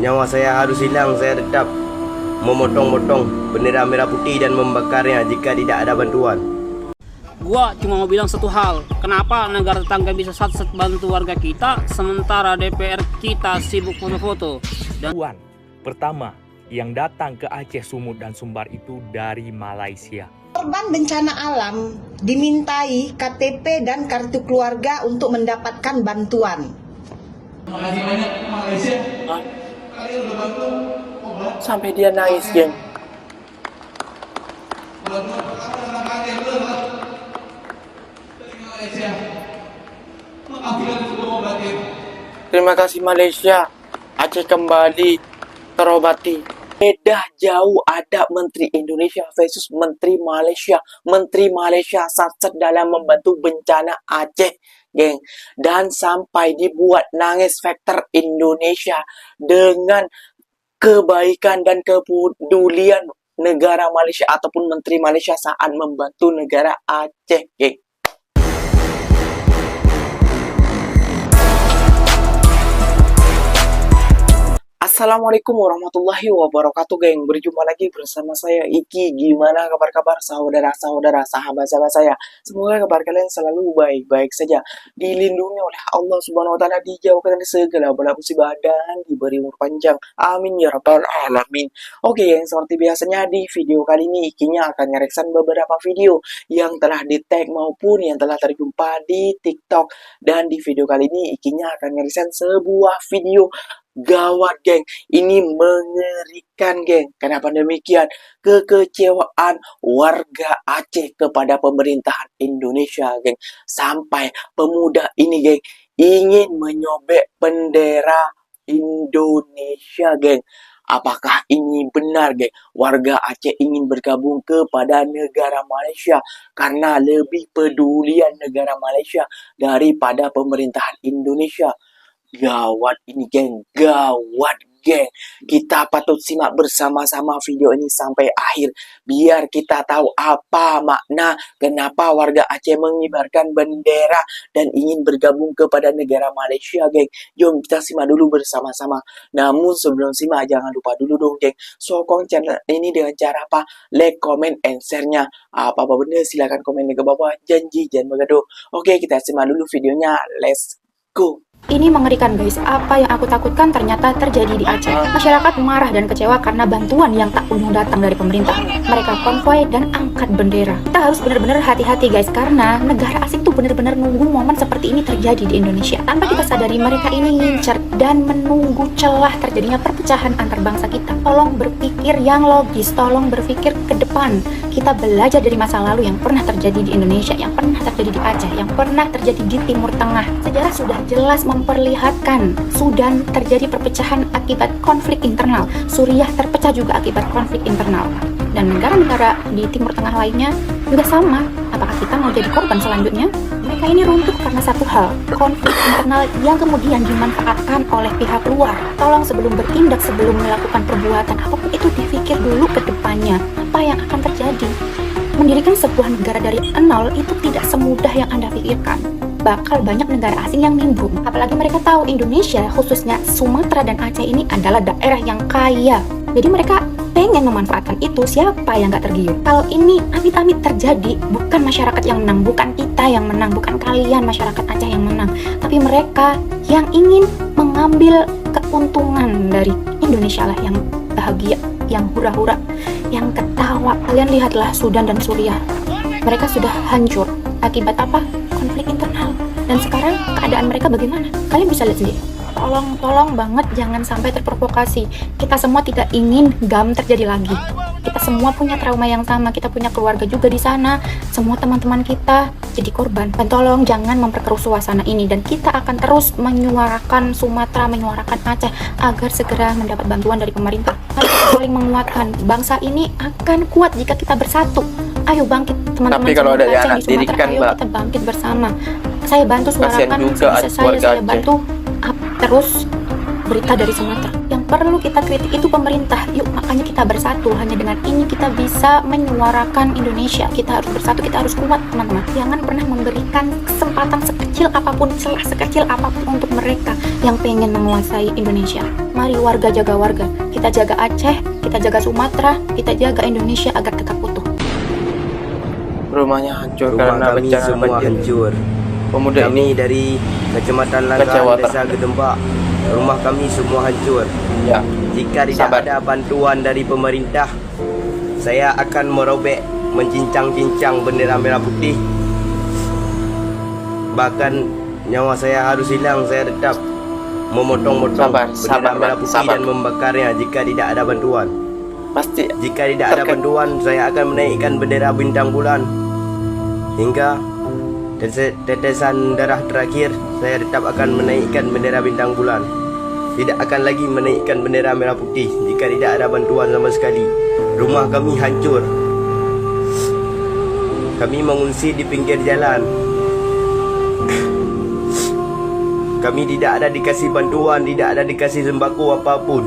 Nyawa saya harus hilang, saya tetap memotong-motong bendera merah putih dan membakarnya jika tidak ada bantuan. Gua cuma mau bilang satu hal, kenapa negara tetangga bisa sat-sat bantu warga kita, sementara DPR kita sibuk foto-foto. Dan pertama, yang datang ke Aceh, Sumut, dan Sumbar itu dari Malaysia. Korban bencana alam dimintai KTP dan kartu keluarga untuk mendapatkan bantuan. Makasih banyak Malaysia. Kalian udah bantu obat. Sampai dia nangis, geng. Bantuan pertama tentang kalian belum dari Malaysia. Mengambil untuk obatin. Terima kasih Malaysia. Aceh kembali terobati. Beda jauh ada Menteri Indonesia versus Menteri Malaysia. Menteri Malaysia satset dalam membantu bencana Aceh, geng. Dan sampai dibuat nangis faktor Indonesia dengan kebaikan dan kepedulian negara Malaysia ataupun Menteri Malaysia saat membantu negara Aceh, geng. Assalamualaikum warahmatullahi wabarakatuh, geng. Berjumpa lagi bersama saya Iki. Gimana kabar-kabar saudara-saudara, sahabat-sahabat saya? Semoga kabar kalian selalu baik-baik saja, dilindungi oleh Allah Subhanahu wa taala, dijauhkan dari segala bala musibah dan diberi umur panjang. Amin ya rabbal alamin. Oke, yang seperti biasanya di video kali ini Ikinya akan ngereksan beberapa video yang telah di-tag maupun yang telah terjumpa di TikTok. Dan di video kali ini Ikinya akan ngereksan sebuah video gawat, geng. Ini mengerikan, geng. Kenapa demikian? Kekecewaan warga Aceh kepada pemerintahan Indonesia, geng. Sampai pemuda ini, geng, ingin menyobek bendera Indonesia, geng. Apakah ini benar, geng? Warga Aceh ingin bergabung kepada negara Malaysia karena lebih pedulian negara Malaysia daripada pemerintahan Indonesia. Gawat ini, geng. Gawat, geng. Kita patut simak bersama-sama video ini sampai akhir biar kita tahu apa makna kenapa warga Aceh mengibarkan bendera dan ingin bergabung kepada negara Malaysia, geng. Jom kita simak dulu bersama-sama. Namun sebelum simak jangan lupa dulu dong, geng, sokong channel ini dengan cara apa? Like, comment, and share-nya. Apa-apa bener silahkan komen di bawah. Janji jangan begaduh. Oke, kita simak dulu videonya. Let's go. Ini mengerikan, guys. Apa yang aku takutkan ternyata terjadi di Aceh. Masyarakat marah dan kecewa karena bantuan yang tak kunjung datang dari pemerintah. Mereka konvoy dan angkat bendera. Kita harus benar-benar hati-hati, guys, karena negara asing tuh benar-benar nunggu momen seperti ini terjadi di Indonesia. Tanpa kita sadari mereka ini ngincer dan menunggu celah terjadinya perpecahan antar bangsa kita. Tolong berpikir yang logis, tolong berpikir ke depan. Kita belajar dari masa lalu yang pernah terjadi di Indonesia, yang pernah terjadi di Aceh, yang pernah terjadi di Timur Tengah. Sejarah sudah jelas memperlihatkan Sudan terjadi perpecahan akibat konflik internal, Suriah terpecah juga akibat konflik internal, dan negara-negara di Timur Tengah lainnya juga sama. Apakah kita mau jadi korban selanjutnya? Mereka ini runtuh karena satu hal, konflik internal yang kemudian dimanfaatkan oleh pihak luar. Tolong sebelum bertindak, sebelum melakukan perbuatan apapun itu, dipikir dulu ke depannya apa yang akan terjadi. Mendirikan sebuah negara dari nol itu tidak semudah yang Anda pikirkan. Bakal banyak negara asing yang nimbrung. Apalagi mereka tahu Indonesia, khususnya Sumatera dan Aceh ini adalah daerah yang kaya. Jadi mereka pengen memanfaatkan itu. Siapa yang gak tergiur? Kalau ini amit-amit terjadi, bukan masyarakat yang menang, bukan kita yang menang, bukan kalian masyarakat Aceh yang menang, tapi mereka yang ingin mengambil keuntungan dari Indonesia lah, yang bahagia, yang hura-hura, yang ketawa. Kalian lihatlah Sudan dan Suriah. Mereka sudah hancur. Akibat apa? Konflik internal. Dan sekarang keadaan mereka bagaimana? Kalian bisa lihat sendiri. Tolong banget jangan sampai terprovokasi. Kita semua tidak ingin GAM terjadi lagi. Kita semua punya trauma yang sama. Kita punya keluarga juga di sana. Semua teman-teman kita jadi korban. Dan tolong jangan memperkeruh suasana ini. Dan kita akan terus menyuarakan Sumatera, menyuarakan Aceh agar segera mendapat bantuan dari pemerintah. Mari kita saling menguatkan. Bangsa ini akan kuat jika kita bersatu. Ayo bangkit teman-teman. Tapi kalau ada Aceh anak di diri Sumatera, kan, ayo Mbak, kita bangkit bersama. Saya bantu kasihan suarakan juga sebisa keluarga saya Aceh. bantu up terus berita dari Sumatera. Yang perlu kita kritik itu pemerintah. Yuk, makanya kita bersatu. Hanya dengan ini kita bisa menyuarakan Indonesia. Kita harus bersatu, kita harus kuat, teman-teman. Jangan pernah memberikan kesempatan sekecil apapun, celah sekecil apapun untuk mereka yang pengen menguasai Indonesia. Mari warga jaga warga. Kita jaga Aceh, kita jaga Sumatera, kita jaga Indonesia agar tetap utuh. Rumahnya hancur Rumah karena kami bencana semua banjir. hancur. Pemuda ini Kami dari Kecamatan Kecewa Langgar, Desa Gedembak. Rumah kami semua hancur. ya Jika tidak Sabar. ada bantuan dari pemerintah, saya akan merobek, mencincang-cincang bendera merah putih. Bahkan nyawa saya harus hilang. Saya tetap memotong-motong Sabar, bendera sabar, merah Bang, putih sabar. dan membakarnya jika tidak ada bantuan. pasti Jika tidak ada bantuan, saya akan menaikkan bendera bintang bulan hingga tetesan darah terakhir. Saya tetap akan menaikkan bendera bintang bulan. Tidak akan lagi menaikkan bendera merah putih jika tidak ada bantuan sama sekali. Rumah kami hancur. Kami mengungsi di pinggir jalan. Kami tidak ada dikasih bantuan, tidak ada dikasih sembako apapun.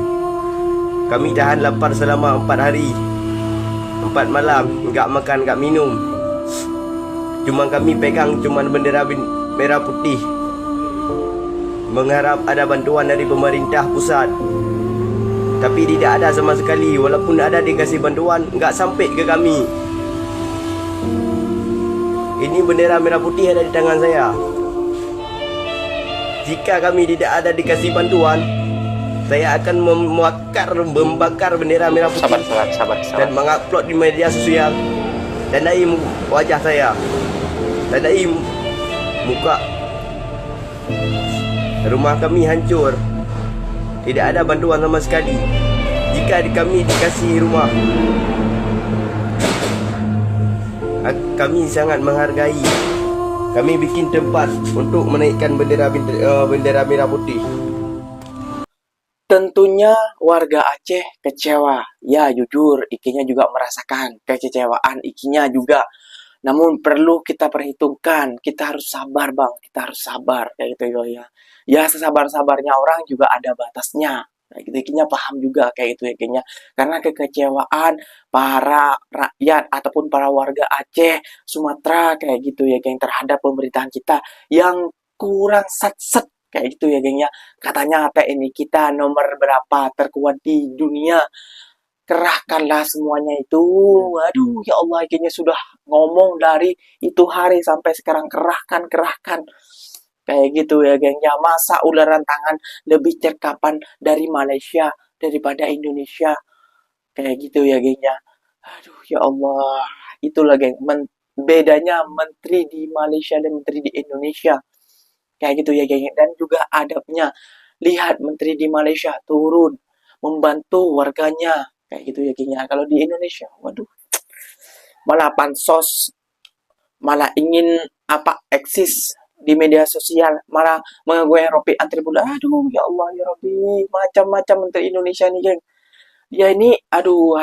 Kami tahan lapar selama 4 hari 4 malam, enggak makan, enggak minum. Cuma kami pegang bendera merah putih, mengharap ada bantuan dari pemerintah pusat. Tapi tidak ada sama sekali. Walaupun ada dikasih bantuan, enggak sampai ke kami. Ini bendera merah putih ada di tangan saya. Jika kami tidak ada dikasih bantuan, saya akan membakar bendera merah putih sabar. dan mengupload di media sosial. Tandai wajah saya, tandai muka. Rumah kami hancur. Tidak ada bantuan sama sekali. Jika kami dikasih rumah, kami sangat menghargai. Kami bikin tempat untuk menaikkan bendera merah putih. Tentunya warga Aceh kecewa. Ya jujur, Ikinya juga merasakan kekecewaan Ikinya juga. Namun perlu kita perhitungkan, kita harus sabar bang, kita harus sabar kayak gitu ya. Ya sesabar-sabarnya orang juga ada batasnya. Kayak gitu Ikinya paham juga kayak itu Ikinya. Karena kekecewaan para rakyat ataupun para warga Aceh, Sumatera kayak gitu ya geng terhadap pemerintahan kita yang kurang satset kayak gitu ya geng ya. Katanya TNI kita nomor berapa terkuat di dunia. Kerahkanlah semuanya itu. Aduh ya Allah, kayaknya sudah ngomong dari itu hari sampai sekarang kerahkan. Kayak gitu ya geng ya. Masa ularan tangan lebih cerkapan dari Malaysia daripada Indonesia. Kayak gitu ya geng ya. Aduh ya Allah. Itulah geng. Bedanya menteri di Malaysia dan menteri di Indonesia. Kayak gitu ya geng. Dan juga adabnya. Lihat menteri di Malaysia turun membantu warganya. Kayak gitu ya geng ya. Kalau di Indonesia, waduh, malah pansos, malah ingin eksis di media sosial, malah mengaguai Robi antri bulan. Aduh ya Allah ya Robi, macam-macam menteri Indonesia nih geng. Dia ini aduh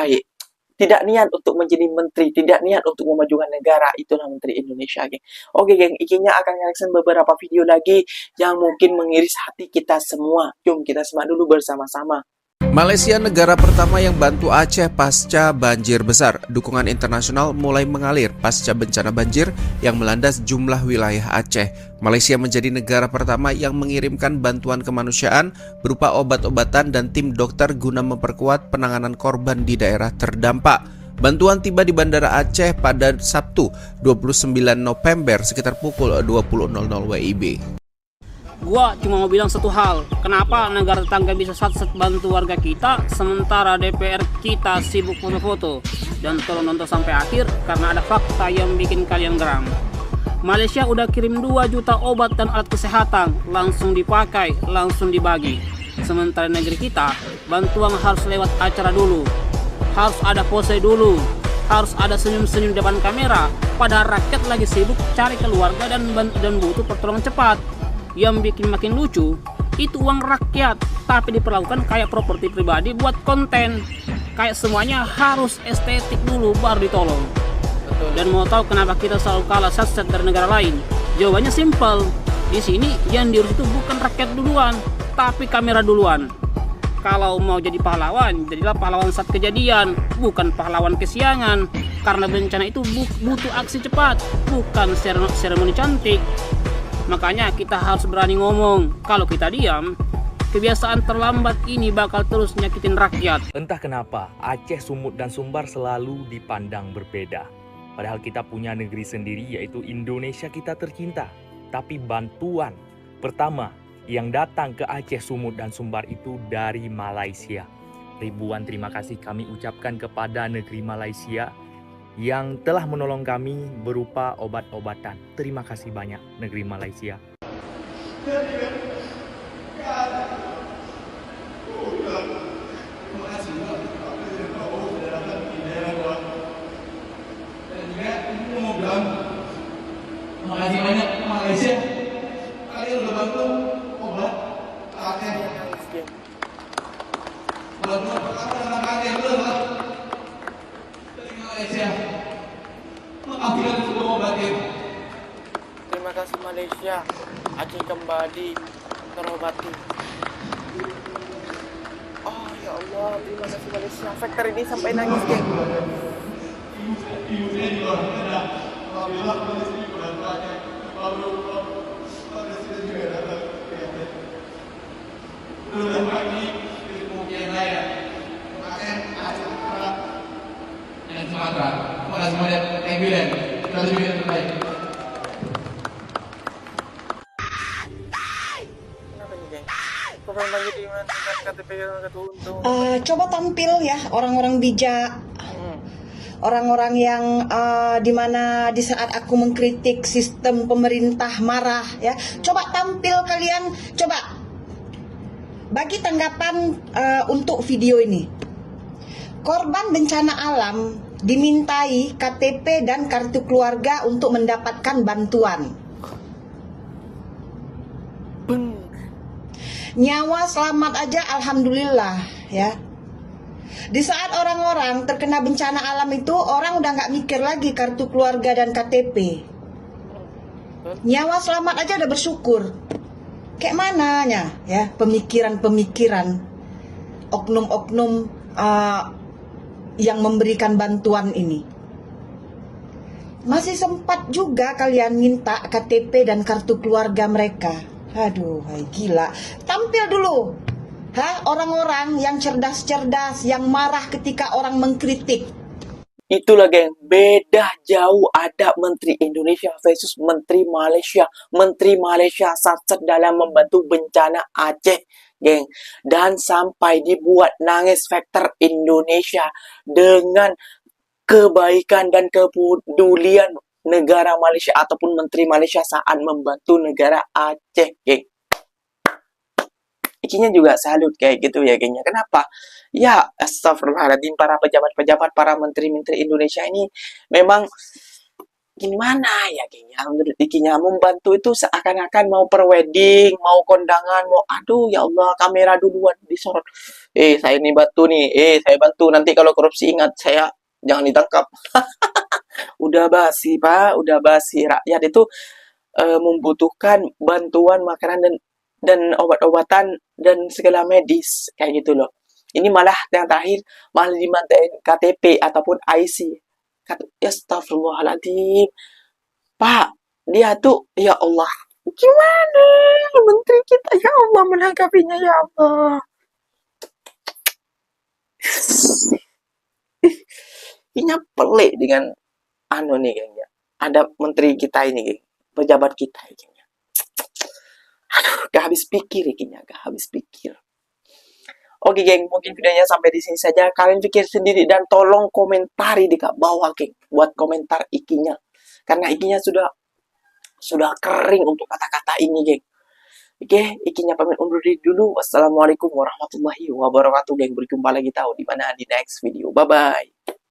tidak niat untuk menjadi menteri, tidak niat untuk memajukan negara. Itulah menteri Indonesia geng. Oke geng, Ikinya akan nge-reaction beberapa video lagi yang mungkin mengiris hati kita semua. Jom kita simak dulu bersama-sama. Malaysia negara pertama yang bantu Aceh pasca banjir besar. Dukungan internasional mulai mengalir pasca bencana banjir yang melanda sejumlah wilayah Aceh. Malaysia menjadi negara pertama yang mengirimkan bantuan kemanusiaan berupa obat-obatan dan tim dokter guna memperkuat penanganan korban di daerah terdampak. Bantuan tiba di Bandara Aceh pada Sabtu 29 November sekitar pukul 20.00 WIB. Gua cuma mau bilang satu hal, kenapa negara tetangga bisa sat-sat bantu warga kita, sementara DPR kita sibuk foto-foto. Dan tolong nonton sampai akhir, karena ada fakta yang bikin kalian geram. Malaysia udah kirim 2 juta obat dan alat kesehatan, langsung dipakai, langsung dibagi. Sementara negeri kita, bantuan harus lewat acara dulu, harus ada pose dulu, harus ada senyum-senyum depan kamera, padahal rakyat lagi sibuk cari keluarga dan butuh pertolongan cepat. Yang bikin makin lucu, itu uang rakyat, tapi diperlakukan kayak properti pribadi buat konten. Kayak semuanya harus estetik dulu baru ditolong. Dan mau tahu kenapa kita selalu kalah sat-sat dari negara lain? Jawabannya simpel. Di sini yang diurus itu bukan rakyat duluan, tapi kamera duluan. Kalau mau jadi pahlawan, jadilah pahlawan saat kejadian, bukan pahlawan kesiangan. Karena bencana itu butuh aksi cepat, bukan seremoni cantik. Makanya kita harus berani ngomong. Kalau kita diam, kebiasaan terlambat ini bakal terus nyakitin rakyat. Entah kenapa Aceh, Sumut, dan Sumbar selalu dipandang berbeda. Padahal kita punya negeri sendiri, yaitu Indonesia kita tercinta. Tapi bantuan pertama yang datang ke Aceh, Sumut, dan Sumbar itu dari Malaysia. Ribuan terima kasih kami ucapkan kepada negeri Malaysia yang telah menolong kami berupa obat-obatan. Terima kasih banyak negeri Malaysia. Terima kasih banyak Malaysia. Kalian udah bantu obat Aceh. Bantuan pertama tentang Aceh belum Pak? Dari Malaysia. Mengambil sebuah obatnya. Terima kasih Malaysia, Aceh kembali terobati. Oh ya Allah, terima kasih Malaysia. Factor ini sampai nangis, geng. Ibu saya di luar sana. Alhamdulillah kondisi bantu Aceh. Lalu Presiden juga datang. Belum lagi kemudian saya Aceh, dan Sumatera. Terima kasih banyak. Thank you dan kita juga yang terbaik. Kenapa nih, geng? Korban banjir di mana kan KTP yang ketuntung. Coba tampil ya orang-orang bijak, orang-orang yang dimana di saat aku mengkritik sistem pemerintah marah ya, coba tampil kalian, coba bagi tanggapan untuk video ini. Korban bencana alam dimintai KTP dan kartu keluarga untuk mendapatkan bantuan. Nyawa selamat aja alhamdulillah ya. Di saat orang-orang terkena bencana alam itu, orang udah nggak mikir lagi kartu keluarga dan KTP. Nyawa selamat aja udah bersyukur. Kayak mananya ya pemikiran-pemikiran oknum-oknum yang memberikan bantuan ini. Masih sempat juga kalian minta KTP dan kartu keluarga mereka. Aduh, gila. Tampil dulu. Orang-orang yang cerdas-cerdas, yang marah ketika orang mengkritik. Itulah, geng, beda jauh ada Menteri Indonesia versus Menteri Malaysia. Menteri Malaysia satset dalam membantu bencana Aceh, geng. Dan sampai dibuat nangis faktor Indonesia dengan kebaikan dan kepedulian negara Malaysia ataupun Menteri Malaysia saat membantu negara Aceh, geng. Ikinya juga salut kayak gitu ya, gengnya. Kenapa? Ya, astagfirullahaladzim, para pejabat-pejabat, para menteri-menteri Indonesia ini memang gimana ya, gengnya. Menurut ikinya membantu itu seakan-akan mau prewedding, mau kondangan, mau aduh ya Allah, kamera duluan disorot. Saya ini bantu nih. Saya bantu, nanti kalau korupsi ingat saya jangan ditangkap. Udah basi, Pak, udah basi. Rakyat itu membutuhkan bantuan makanan dan obat-obatan dan segala medis kayak gitu loh. Ini malah yang terakhir malah dimantain KTP ataupun IC. Astagfirullahaladzim. Pak, dia tuh ya Allah, gimana menteri kita ya Allah menanggapinya ya Allah. Ini pelik dengan nih, gengnya. Ada menteri kita ini, geng, pejabat kita ini. Aduh, gak habis pikir ikinya, gak habis pikir. Oke, geng, mungkin videonya sampai di sini saja. Kalian pikir sendiri dan tolong komentari di bawah, geng, buat komentar ikinya. Karena ikinya sudah kering untuk kata-kata ini, geng. Oke, ikinya pamit undur diri dulu. Wassalamualaikum warahmatullahi wabarakatuh, geng. Berjumpa lagi tahu di mana di next video. Bye bye.